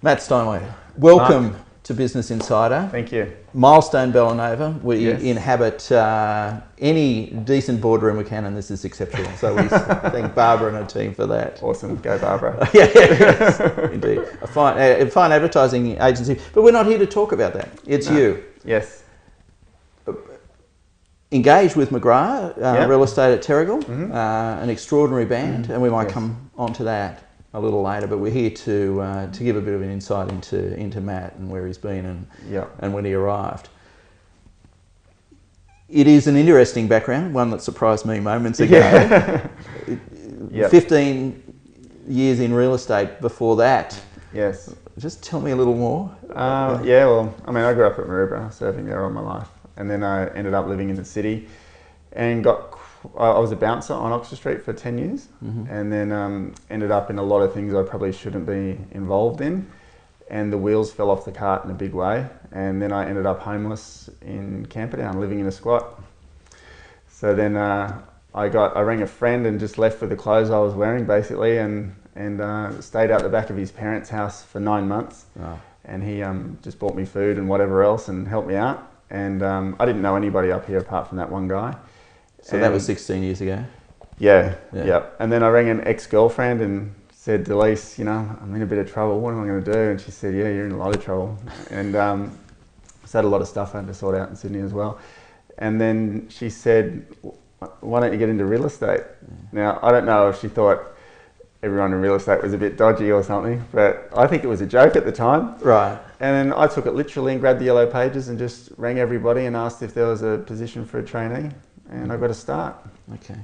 Matt Steinway, welcome to Business Insider. Thank you. Milestone Bellanova. We Yes. inhabit any decent boardroom we can, and this is exceptional. So we thank Barbara and her team for that. Awesome. Go, Barbara. Yes, indeed. A fine advertising agency. But we're not here to talk about that. It's you. Yes. Engaged with McGrath, Yep. Real Estate at Terrigal, Mhm. an extraordinary band, and we might Yes. come on to that a little later, but we're here to give a bit of an insight into Matt and where he's been Yep. and when he arrived. It is an interesting background, one that surprised me moments ago. Yeah. Yep. 15 years in real estate before that. Yes. Just tell me a little more. Yeah, well, I mean, I grew up at Maroubra, serving there all my life. And then I ended up living in the city and I was a bouncer on Oxford Street for 10 years. Mhm. And then ended up in a lot of things I probably shouldn't be involved in. And the wheels fell off the cart in a big way. And then I ended up homeless in Camperdown, living in a squat. So then I rang a friend and just left with the clothes I was wearing basically and stayed out the back of his parents' house for 9 months. Oh. And he just bought me food and whatever else and helped me out. And I didn't know anybody up here apart from that one guy. So that was 16 years ago? Yeah, Yeah. yeah. And then I rang an ex-girlfriend and said, Delise, you know, I'm in a bit of trouble. What am I going to do? And she said, yeah, you're in a lot of trouble. And so I had a lot of stuff I had to sort out in Sydney as well. And then she said, why don't you get into real estate? Now, I don't know if she thought everyone in real estate was a bit dodgy or something, but I think it was a joke at the time. Right. And then I took it literally and grabbed the yellow pages and just rang everybody and asked if there was a position for a trainee. And I got a start. Okay.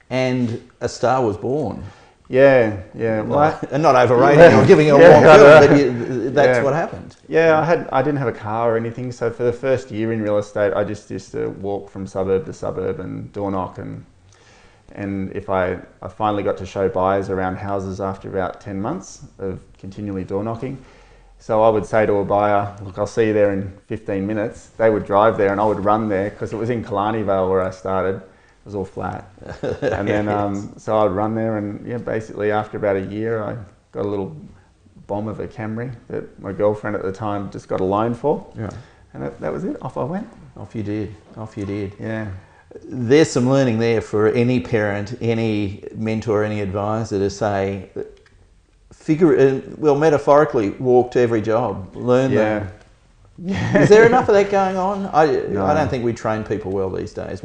And a star was born. Yeah, yeah. Well, And not overrating or giving it a warm but that's what happened. Yeah, I didn't have a car or anything, so for the first year in real estate, I just used to walk from suburb to suburb and door knock, and if I finally got to show buyers around houses after about 10 months of continually door knocking. So I would say to a buyer, look, I'll see you there in 15 minutes. They would drive there and I would run there because it was in Killarney Vale where I started. It was all flat. And then, so I'd run there and yeah, basically after about a year, I got a little bomb of a Camry that my girlfriend at the time just got a loan for. Yeah. And that was it. Off I went. Off you did. Off you did. Yeah. There's some learning there for any parent, any mentor, any advisor to say, metaphorically, walk to every job, learn that. Yeah. Is there enough of that going on? No. I don't think we train people well these days.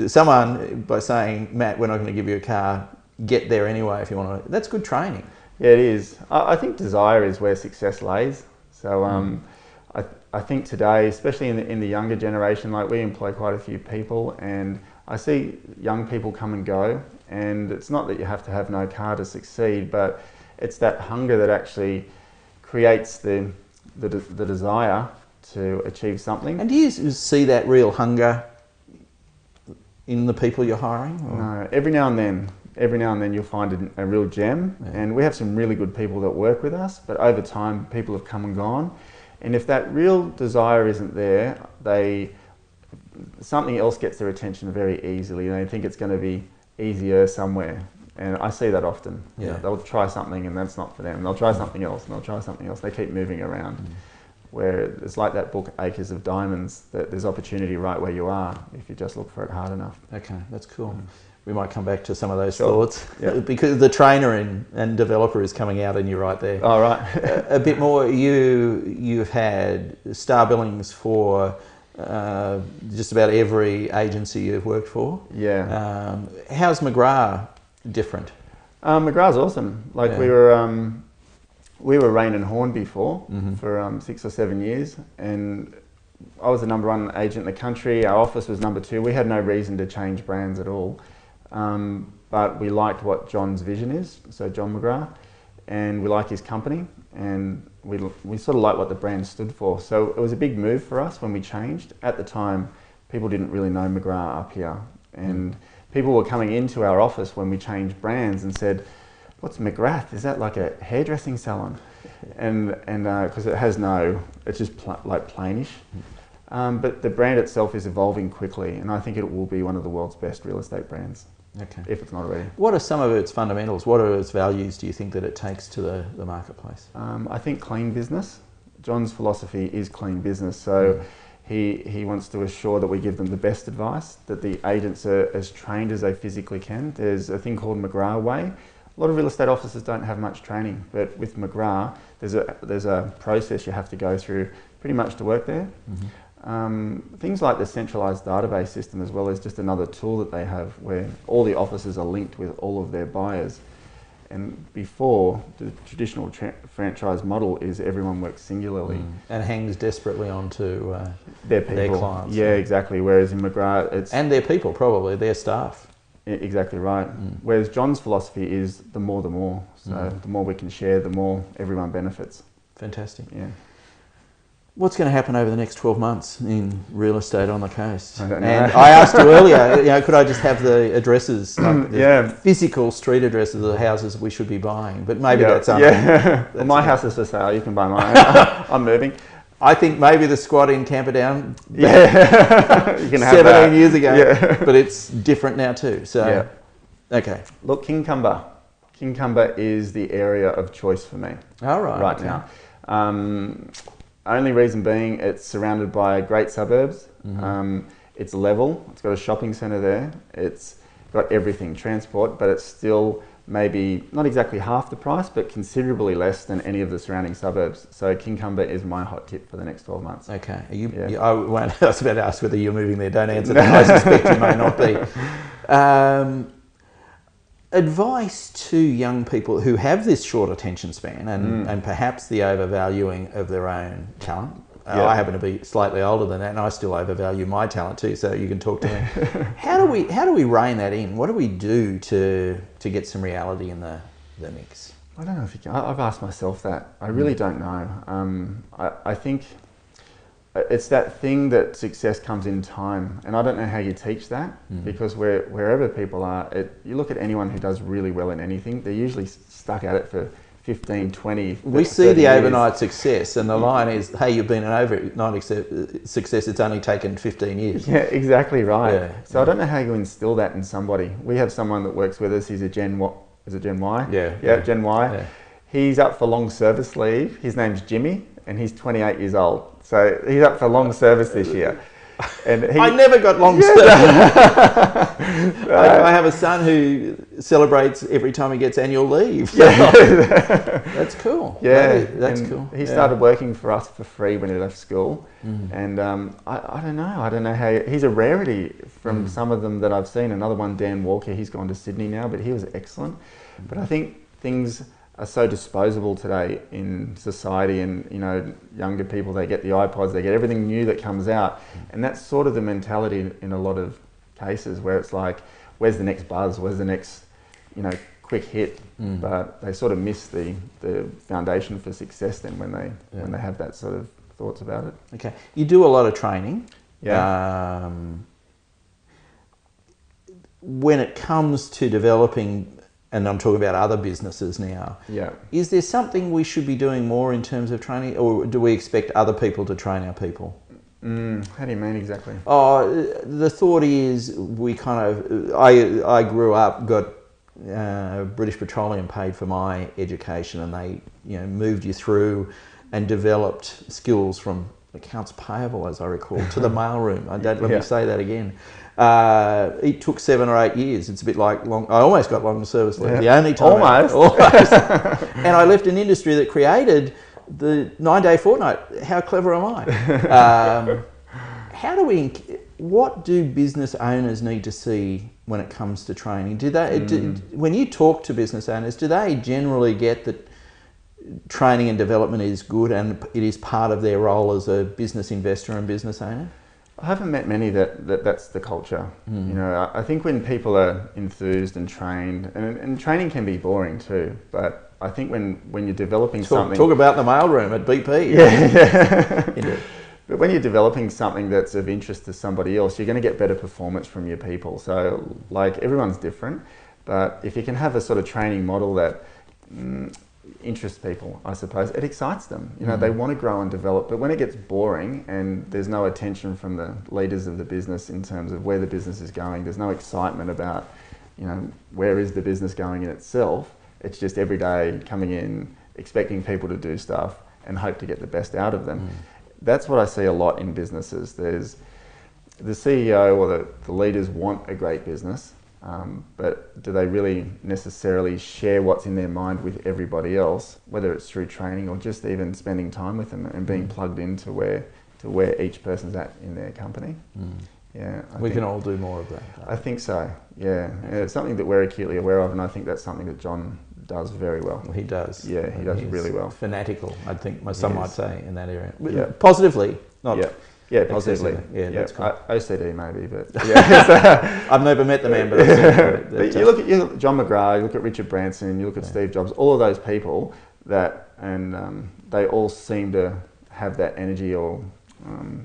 Someone, by saying, Matt, we're not going to give you a car, get there anyway if you want to. That's good training. Yeah, it is. I think desire is where success lays. So I think today, especially in the younger generation, like we employ quite a few people and I see young people come and go, and it's not that you have to have no car to succeed, but it's that hunger that actually creates the desire to achieve something. And do you see that real hunger in the people you're hiring? Or? No, every now and then you'll find a real gem. Yeah. And we have some really good people that work with us, but over time people have come and gone. And if that real desire isn't there, something else gets their attention very easily. They think it's going to be easier somewhere. And I see that often. Yeah. You know, they'll try something and that's not for them. They'll try something else and they'll try something else. They keep moving around. Where it's like that book, Acres of Diamonds, that there's opportunity right where you are if you just look for it hard enough. Okay, that's cool. We might come back to some of those Sure. thoughts. Yeah. Because the trainer and developer is coming out and you're right there. Oh, right. A bit more, you've had star billings for just about every agency you've worked for. Yeah. How's McGrath different? McGrath's awesome. Like Yeah. we were Rain and Horn before for 6 or 7 years, and I was the #1 agent in the country. Our office was #2. We had no reason to change brands at all, but we liked what John's vision is, so John McGrath, and we like his company, and we sort of like what the brand stood for. So it was a big move for us when we changed. At the time, people didn't really know McGrath up here, and people were coming into our office when we changed brands and said, what's McGrath? Is that like a hairdressing salon? And because it's just like plainish. But the brand itself is evolving quickly, and I think it will be one of the world's best real estate brands. Okay. if it's not already. What are some of its fundamentals? What are its values do you think that it takes to the marketplace? I think clean business. John's philosophy is clean business, so he wants to assure that we give them the best advice, that the agents are as trained as they physically can. There's a thing called McGrath Way. A lot of real estate officers don't have much training, but with McGrath, there's a process you have to go through pretty much to work there. Things like the centralised database system as well is just another tool that they have where all the offices are linked with all of their buyers. And before, the traditional franchise model is everyone works singularly. And hangs desperately onto their people. their clients. Yeah, exactly. Whereas in McGrath, it's... And their people, probably, their staff. Exactly right. Whereas John's philosophy is the more the more. So the more we can share, the more everyone benefits. Fantastic. Yeah. What's going to happen over the next 12 months in real estate on the coast? I don't know. And I asked you earlier, could I just have the addresses, like the physical street addresses of the houses we should be buying? But maybe that's well, my house is for sale. You can buy mine. I'm moving. I think maybe the squat in Camperdown, you can have 17 years ago, but it's different now too. So, okay. Look, Kincumber is the area of choice for me. All right. Right now. Only reason being, it's surrounded by great suburbs. It's level. It's got a shopping centre there. It's got everything, transport, but it's still maybe not exactly half the price, but considerably less than any of the surrounding suburbs. So Kincumber is my hot tip for the next 12 months. Okay. I was about to ask whether you're moving there. Don't answer that. I suspect you may not be. Advice to young people who have this short attention span and perhaps the overvaluing of their own talent. I happen to be slightly older than that, and I still overvalue my talent too. So you can talk to me. How do we rein that in? What do we do to get some reality in the mix? I don't know if you can. I've asked myself that. I really don't know. I think it's that thing that success comes in time, and I don't know how you teach that, because wherever people are, you look at anyone who does really well in anything, they're usually stuck at it for 15, 20, we see the overnight success, and the line is, hey, you've been an overnight success, it's only taken 15 years. Yeah, exactly right. So I don't know how you instill that in somebody. We have someone that works with us, he's a Gen Y? Gen Y. Yeah. He's up for long service leave. His name's Jimmy, and he's 28 years old. So he's up for long service this year. And I never got long service. I have a son who celebrates every time he gets annual leave. So that's cool. Yeah, that's cool. He started working for us for free when he left school. And I don't know how he's a rarity from some of them that I've seen. Another one, Dan Walker, he's gone to Sydney now, but he was excellent. But I think things are so disposable today in society, and younger people, they get the iPods, they get everything new that comes out, and that's sort of the mentality in a lot of cases where it's like, where's the next buzz, where's the next quick hit, but they sort of miss the foundation for success then when they have that sort of thoughts about it. Okay, you do a lot of training. When it comes to developing, and I'm talking about other businesses now, is there something we should be doing more in terms of training, or do we expect other people to train our people? How do you mean exactly? The thought is I grew up, got British Petroleum paid for my education, and they moved you through and developed skills from accounts payable, as I recall, to the mailroom. Let me say that again. It took 7 or 8 years. It's a bit like I almost got long service leave. The only time almost. And I left an industry that created the 9-day fortnight. How clever am I? What do business owners need to see when it comes to training? When you talk to business owners, do they generally get that training and development is good and it is part of their role as a business investor and business owner? I haven't met many that's the culture. I think when people are enthused and trained, and training can be boring too, but I think when you're developing something... Talk about the mailroom at BP. But when you're developing something that's of interest to somebody else, you're going to get better performance from your people. So, everyone's different, but if you can have a sort of training model that interests people, I suppose, it excites them. They want to grow and develop, but when it gets boring and there's no attention from the leaders of the business in terms of where the business is going, there's no excitement about you know, where is the business going in itself. It's just every day coming in, expecting people to do stuff and hope to get the best out of them. That's what I see a lot in businesses. There's the CEO or the leaders want a great business, but do they really necessarily share what's in their mind with everybody else, whether it's through training or just even spending time with them and being plugged into where each person's at in their company? Yeah, we can all do more of that. I think so. Yeah, it's something that we're acutely aware of, and I think that's something that John does very well. He does. Yeah, he does really well. Fanatical, I think some might say, in that area. Yeah. Positively, not. Yeah, positively. Yeah, that's cool. OCD maybe, but yeah. I've never met the man, but I've seen it. But you look at John McGrath, you look at Richard Branson, you look at Steve Jobs, all of those people that, and they all seem to have that energy or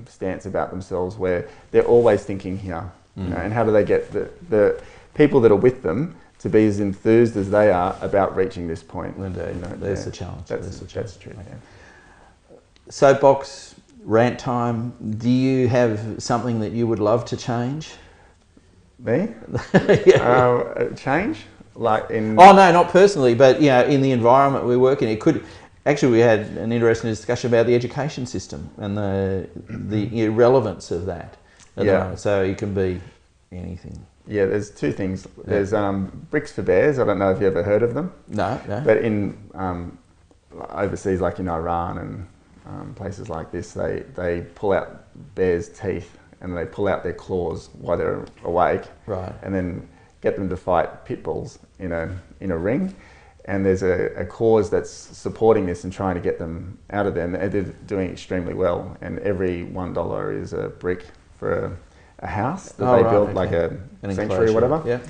stance about themselves where they're always thinking here, you know, and how do they get the people that are with them to be as enthused as they are about reaching this point. Indeed. You know, There's the challenge. That's true. Okay. Soapbox, rant time. Do you have something that you would love to change? Me? Change? Like in... Oh no, not personally, but you know, in the environment we work in, it could. Actually, we had an interesting discussion about the education system and the irrelevance of that at the moment. So it can be anything. Yeah, there's two things. There's Bricks for Bears. I don't know if you ever heard of them. No. But in overseas, like in Iran and places like this, they pull out bears' teeth and they pull out their claws while they're awake, right? And then get them to fight pit bulls in a ring. And there's a cause that's supporting this and trying to get them out of there. And they're doing extremely well. And every $1 is a brick for a house that they build, like an sanctuary or whatever.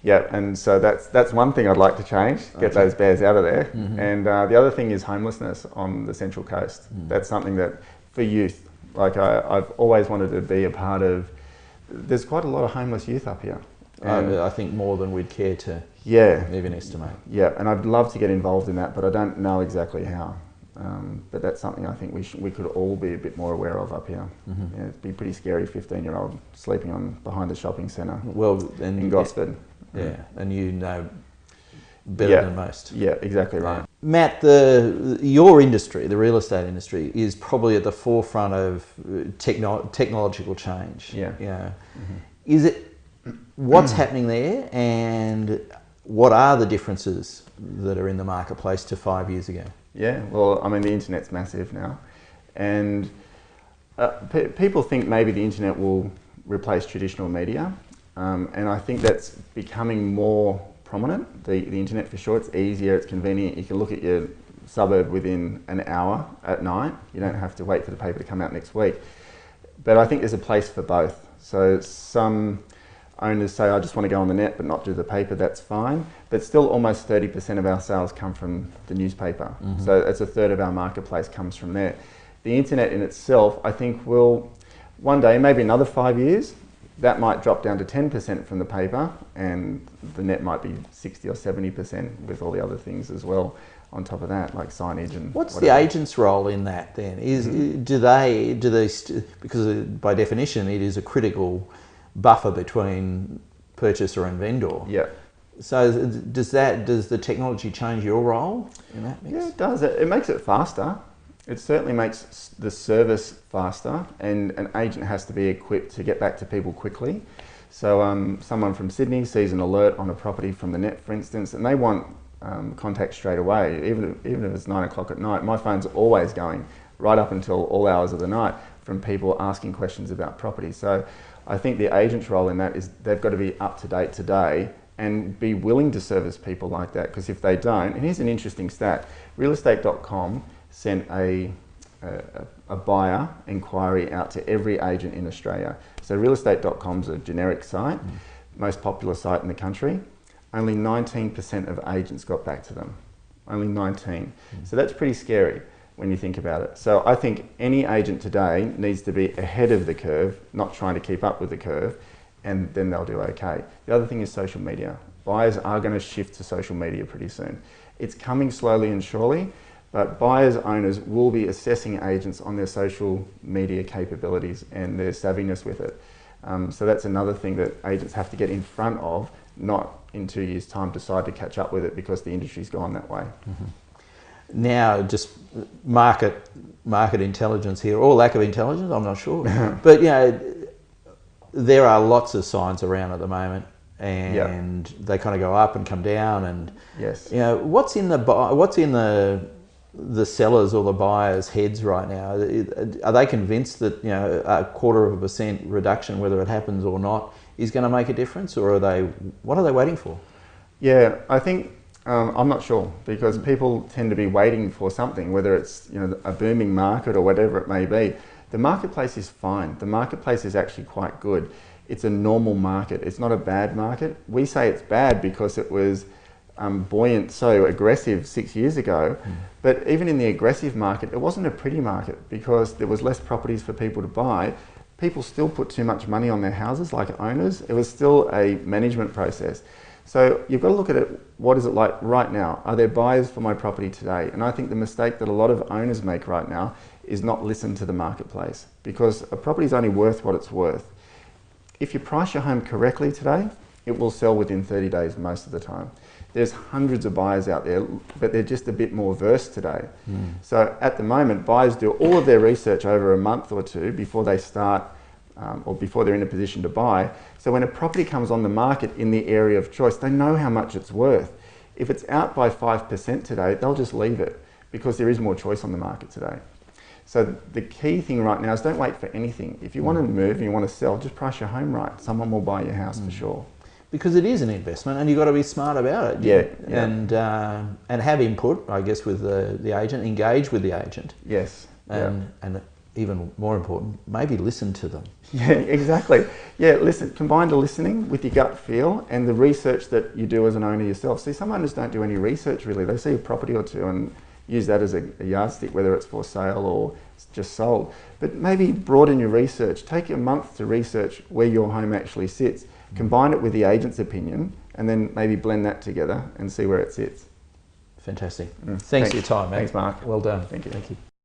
Yeah, and so that's one thing I'd like to change, get those bears out of there. And the other thing is homelessness on the Central Coast. That's something that, for youth, like I've always wanted to be a part of. There's quite a lot of homeless youth up here. I think more than we'd care to even estimate. Yeah, and I'd love to get involved in that, but I don't know exactly how. But that's something I think we could all be a bit more aware of up here. Yeah, it'd be pretty scary, 15-year-old sleeping behind the shopping centre in Gosford. Yeah, and you know better than most. Yeah, exactly right. Matt, your industry, the real estate industry, is probably at the forefront of technological change. Yeah. Is it? What's happening there, and what are the differences that are in the marketplace to 5 years ago? Yeah, well, I mean, the internet's massive now, and people think maybe the internet will replace traditional media, and I think that's becoming more prominent. The internet, for sure, it's easier, it's convenient. You can look at your suburb within an hour at night. You don't have to wait for the paper to come out next week. But I think there's a place for both. So some owners say, I just want to go on the net but not do the paper, that's fine. But still almost 30% of our sales come from the newspaper. So it's a third of our marketplace comes from there. The internet in itself, I think will, one day, maybe another 5 years, that might drop down to 10% from the paper, and the net might be 60 or 70% with all the other things as well on top of that, like signage and what's whatever. The agent's role in that then? Do they because by definition it is a critical buffer between purchaser and vendor. Yeah. So does the technology change your role in that mix? Yeah, it does. It makes it faster. It certainly makes the service faster, and an agent has to be equipped to get back to people quickly. So someone from Sydney sees an alert on a property from the net, for instance, and they want contact straight away, even if it's 9 o'clock at night. My phone's always going right up until all hours of the night from people asking questions about property. So I think the agent's role in that is they've got to be up to date today and be willing to service people like that, because if they don't, and here's an interesting stat, realestate.com sent a buyer inquiry out to every agent in Australia. So realestate.com is a generic site, most popular site in the country. Only 19% of agents got back to them. Only 19. So that's pretty scary when you think about it. So I think any agent today needs to be ahead of the curve, not trying to keep up with the curve, and then they'll do okay. The other thing is social media. Buyers are going to shift to social media pretty soon. It's coming slowly and surely, but buyers, owners will be assessing agents on their social media capabilities and their savviness with it. So that's another thing that agents have to get in front of, not in 2 years' time decide to catch up with it because the industry's gone that way. Now, just market intelligence here, or lack of intelligence, I'm not sure. But, you know, there are lots of signs around at the moment, and they kind of go up and come down, and yes, you know, what's in the sellers or the buyers' heads right now? Are they convinced that, you know, a 0.25% reduction, whether it happens or not, is going to make a difference, or what are they waiting for? Yeah, I think I'm not sure, because people tend to be waiting for something, whether it's, you know, a booming market or whatever it may be. The marketplace is fine. The marketplace is actually quite good. It's a normal market. It's not a bad market. We say it's bad because it was buoyant, so aggressive 6 years ago. But even in the aggressive market, it wasn't a pretty market because there was less properties for people to buy. People still put too much money on their houses, like owners. It was still a management process. So you've got to look at it, what is it like right now? Are there buyers for my property today? And I think the mistake that a lot of owners make right now is not listen to the marketplace, because a property is only worth what it's worth. If you price your home correctly today, it will sell within 30 days most of the time. There's hundreds of buyers out there, but they're just a bit more versed today. So at the moment, buyers do all of their research over a month or two before they start or before they're in a position to buy. So when a property comes on the market in the area of choice, they know how much it's worth. If it's out by 5% today, they'll just leave it because there is more choice on the market today. So the key thing right now is don't wait for anything. If you want to move and you want to sell, just price your home right. Someone will buy your house for sure. Because it is an investment, and you've got to be smart about it. Yeah. And have input, I guess, with the agent. Engage with the agent. Yes. And even more important, maybe listen to them. Yeah, exactly. Yeah, listen. Combine the listening with your gut feel and the research that you do as an owner yourself. See, some owners don't do any research really. They see a property or two and use that as a yardstick, whether it's for sale or just sold. But maybe broaden your research. Take a month to research where your home actually sits. Combine it with the agent's opinion, and then maybe blend that together and see where it sits. Fantastic. Thanks for your time, mate. Thanks, Mark. Well done. Thank you. Thank you.